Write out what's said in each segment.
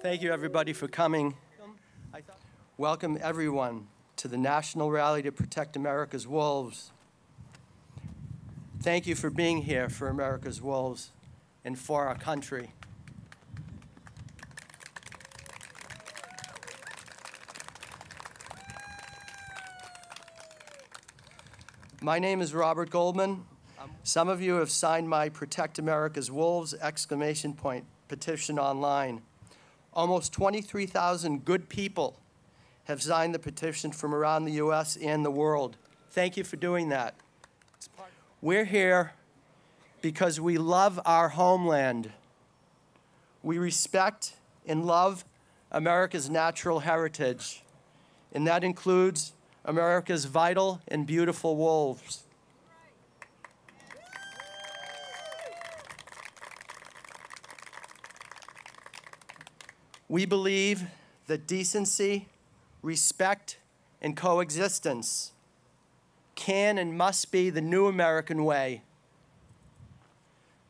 Thank you, everybody, for coming. Welcome, everyone, to the National Rally to Protect America's Wolves. Thank you for being here for America's wolves and for our country. My name is Robert Goldman. Some of you have signed my Protect America's Wolves petition online. Almost 23,000 good people have signed the petition from around the U.S. and the world. Thank you for doing that. We're here because we love our homeland. We respect and love America's natural heritage, and that includes America's vital and beautiful wolves. We believe that decency, respect, and coexistence can and must be the new American way.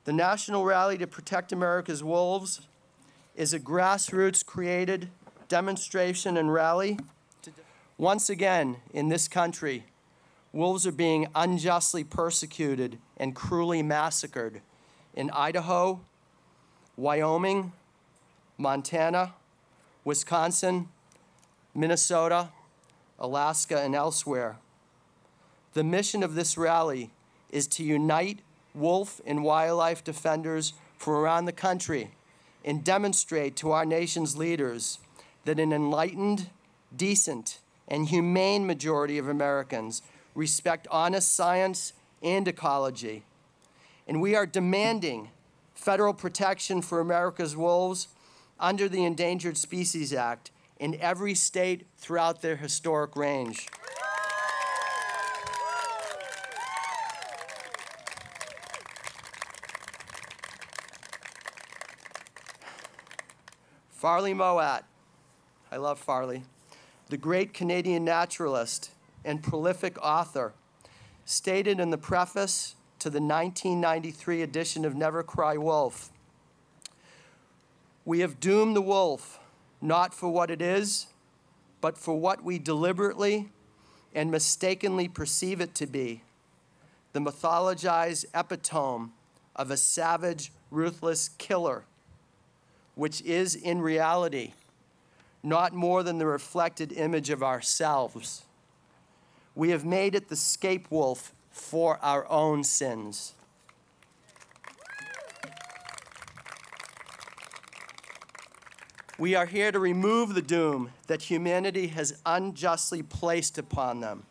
The National Rally to Protect America's Wolves is a grassroots created demonstration and rally. Once again, in this country, wolves are being unjustly persecuted and cruelly massacred in Idaho, Wyoming, Montana, Wisconsin, Minnesota, Alaska, and elsewhere. The mission of this rally is to unite wolf and wildlife defenders from around the country and demonstrate to our nation's leaders that an enlightened, decent, and humane majority of Americans respect honest science and ecology. And we are demanding federal protection for America's wolves under the Endangered Species Act in every state throughout their historic range. Farley Mowat, I love Farley, the great Canadian naturalist and prolific author, stated in the preface to the 1993 edition of Never Cry Wolf, "We have doomed the wolf, not for what it is, but for what we deliberately and mistakenly perceive it to be, the mythologized epitome of a savage, ruthless killer, which is in reality not more than the reflected image of ourselves. We have made it the scapegoat for our own sins." We are here to remove the doom that humanity has unjustly placed upon them.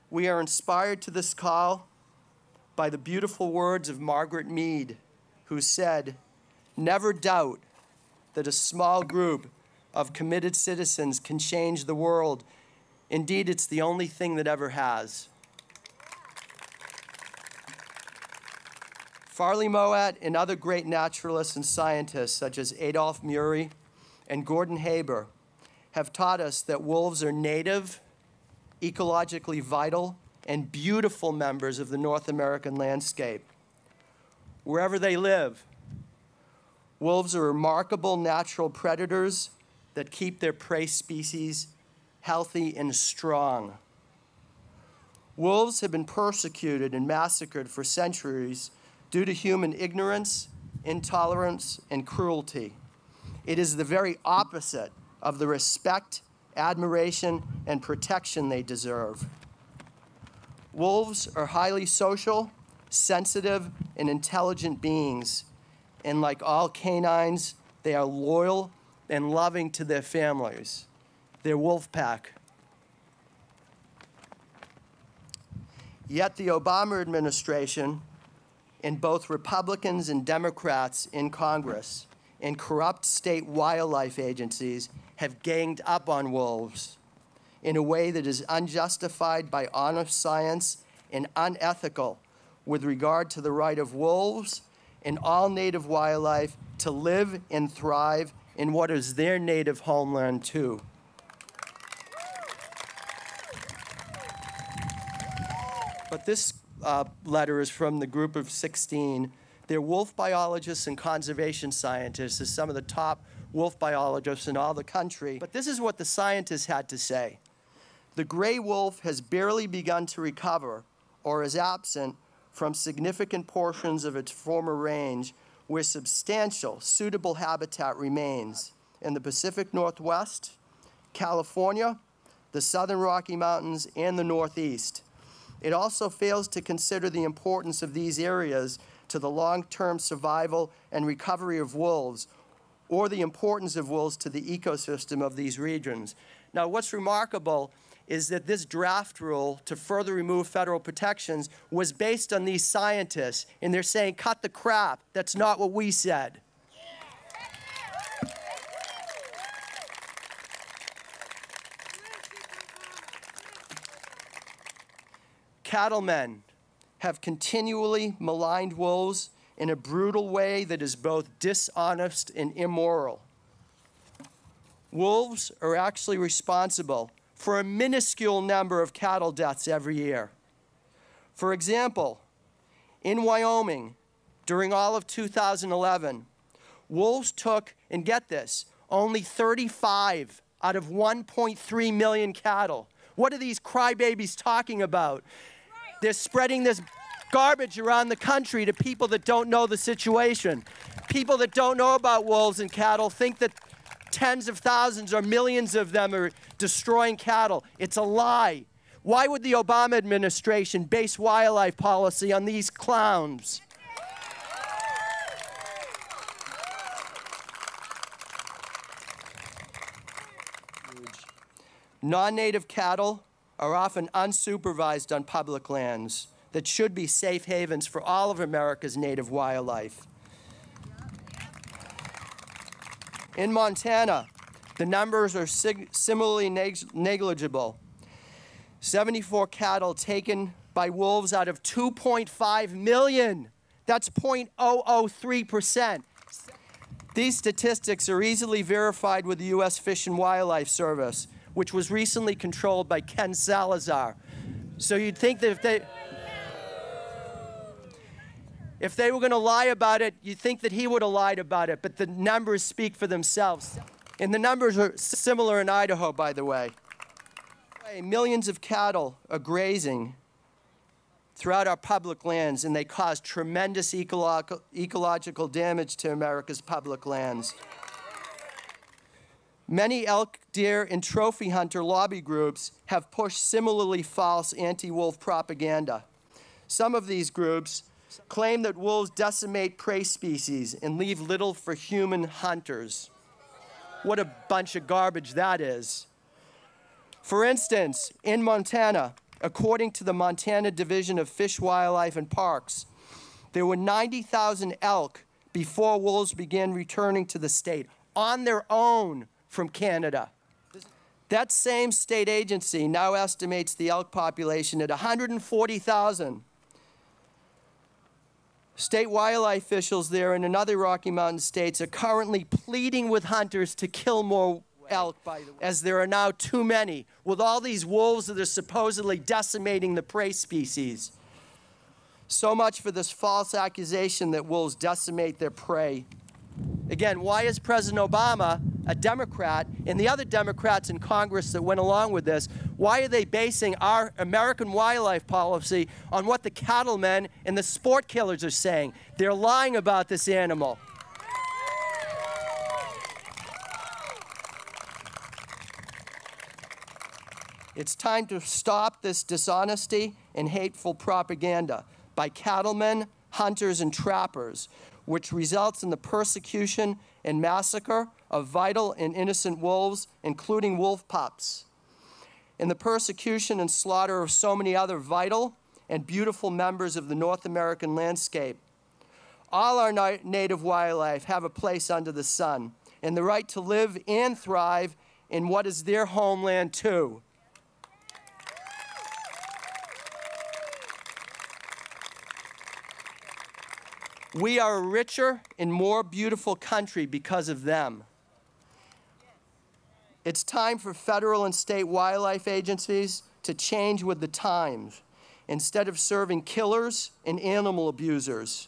We are inspired to this call by the beautiful words of Margaret Mead, who said, "Never doubt that a small group of committed citizens can change the world. Indeed, it's the only thing that ever has." Farley Mowat and other great naturalists and scientists, such as Adolph Murray and Gordon Haber, have taught us that wolves are native, ecologically vital, and beautiful members of the North American landscape. Wherever they live, wolves are remarkable natural predators that keep their prey species healthy and strong. Wolves have been persecuted and massacred for centuries due to human ignorance, intolerance, and cruelty. It is the very opposite of the respect, admiration, and protection they deserve. Wolves are highly social, sensitive, and intelligent beings, and like all canines, they are loyal and loving to their families, their wolf pack. Yet the Obama administration, and both Republicans and Democrats in Congress and corrupt state wildlife agencies have ganged up on wolves in a way that is unjustified by honest science and unethical with regard to the right of wolves and all native wildlife to live and thrive in what is their native homeland too. But this letter is from the group of 16 They're wolf biologists and conservation scientists. They're some of the top wolf biologists in all the country. But this is what the scientists had to say. The gray wolf has barely begun to recover or is absent from significant portions of its former range where substantial, suitable habitat remains in the Pacific Northwest, California, the Southern Rocky Mountains, and the Northeast. It also fails to consider the importance of these areas to the long-term survival and recovery of wolves, or the importance of wolves to the ecosystem of these regions. Now, what's remarkable is that this draft rule to further remove federal protections was based on these scientists, and they're saying, cut the crap. That's not what we said. Cattlemen have continually maligned wolves in a brutal way that is both dishonest and immoral. Wolves are actually responsible for a minuscule number of cattle deaths every year. For example, in Wyoming, during all of 2011, wolves took, and get this, only 35 out of 1.3 million cattle. What are these crybabies talking about? They're spreading this garbage around the country to people that don't know the situation. People that don't know about wolves and cattle think that tens of thousands or millions of them are destroying cattle. It's a lie. Why would the Obama administration base wildlife policy on these clowns? Non-native cattle are often unsupervised on public lands that should be safe havens for all of America's native wildlife. In Montana, the numbers are similarly negligible. 74 cattle taken by wolves out of 2.5 million. That's 0.003%. These statistics are easily verified with the U.S. Fish and Wildlife Service, which was recently controlled by Ken Salazar. So you'd think that if they were going to lie about it, you'd think that he would have lied about it, but the numbers speak for themselves. And the numbers are similar in Idaho, by the way. Millions of cattle are grazing throughout our public lands, and they cause tremendous ecological damage to America's public lands. Many elk, deer, and trophy hunter lobby groups have pushed similarly false anti-wolf propaganda. Some of these groups claim that wolves decimate prey species and leave little for human hunters. What a bunch of garbage that is. For instance, in Montana, according to the Montana Division of Fish, Wildlife, and Parks, there were 90,000 elk before wolves began returning to the state on their own from Canada. That same state agency now estimates the elk population at 140,000. State wildlife officials there and in other Rocky Mountain states are currently pleading with hunters to kill more elk, by the way, as there are now too many, with all these wolves that are supposedly decimating the prey species. So much for this false accusation that wolves decimate their prey. Again, why is President Obama, a Democrat, and the other Democrats in Congress that went along with this, why are they basing our American wildlife policy on what the cattlemen and the sport killers are saying? They're lying about this animal. It's time to stop this dishonesty and hateful propaganda by cattlemen, hunters, and trappers, which results in the persecution and massacre of vital and innocent wolves, including wolf pups, and the persecution and slaughter of so many other vital and beautiful members of the North American landscape. All our native wildlife have a place under the sun and the right to live and thrive in what is their homeland too. We are a richer and more beautiful country because of them. It's time for federal and state wildlife agencies to change with the times instead of serving killers and animal abusers.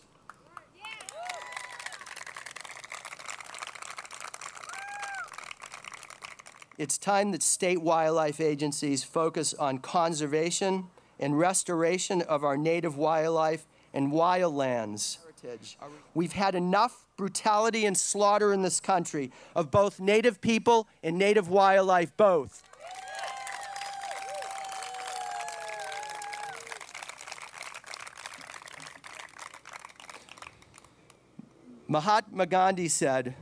It's time that state wildlife agencies focus on conservation and restoration of our native wildlife and wildlands. We've had enough brutality and slaughter in this country of both native people and native wildlife both. Mahatma Gandhi said,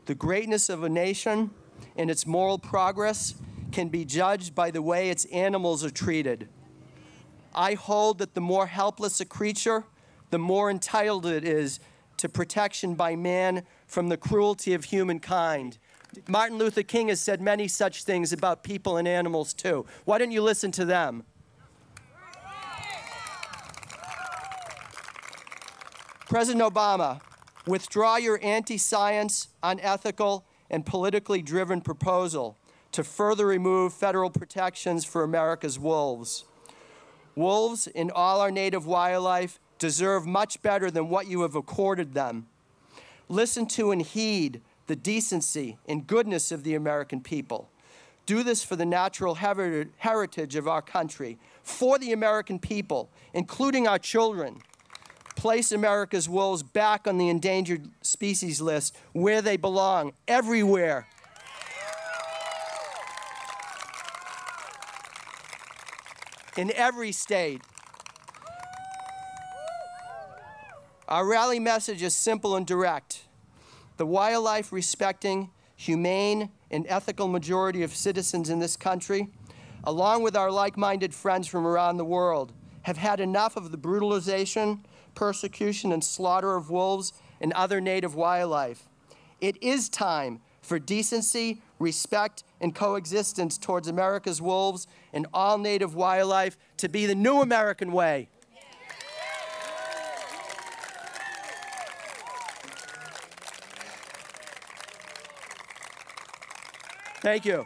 "The greatness of a nation and its moral progress can be judged by the way its animals are treated." I hold that the more helpless a creature, the more entitled it is to protection by man from the cruelty of humankind. Martin Luther King has said many such things about people and animals too. Why don't you listen to them? President Obama, withdraw your anti-science, unethical, and politically driven proposal to further remove federal protections for America's wolves. Wolves and all our native wildlife deserve much better than what you have accorded them. Listen to and heed the decency and goodness of the American people. Do this for the natural heritage of our country, for the American people, including our children. Place America's wolves back on the endangered species list where they belong, everywhere. In every state. Our rally message is simple and direct. The wildlife-respecting, humane, and ethical majority of citizens in this country, along with our like-minded friends from around the world, have had enough of the brutalization, persecution, and slaughter of wolves and other native wildlife. It is time for decency, respect, and coexistence towards America's wolves and all native wildlife to be the new American way. Thank you.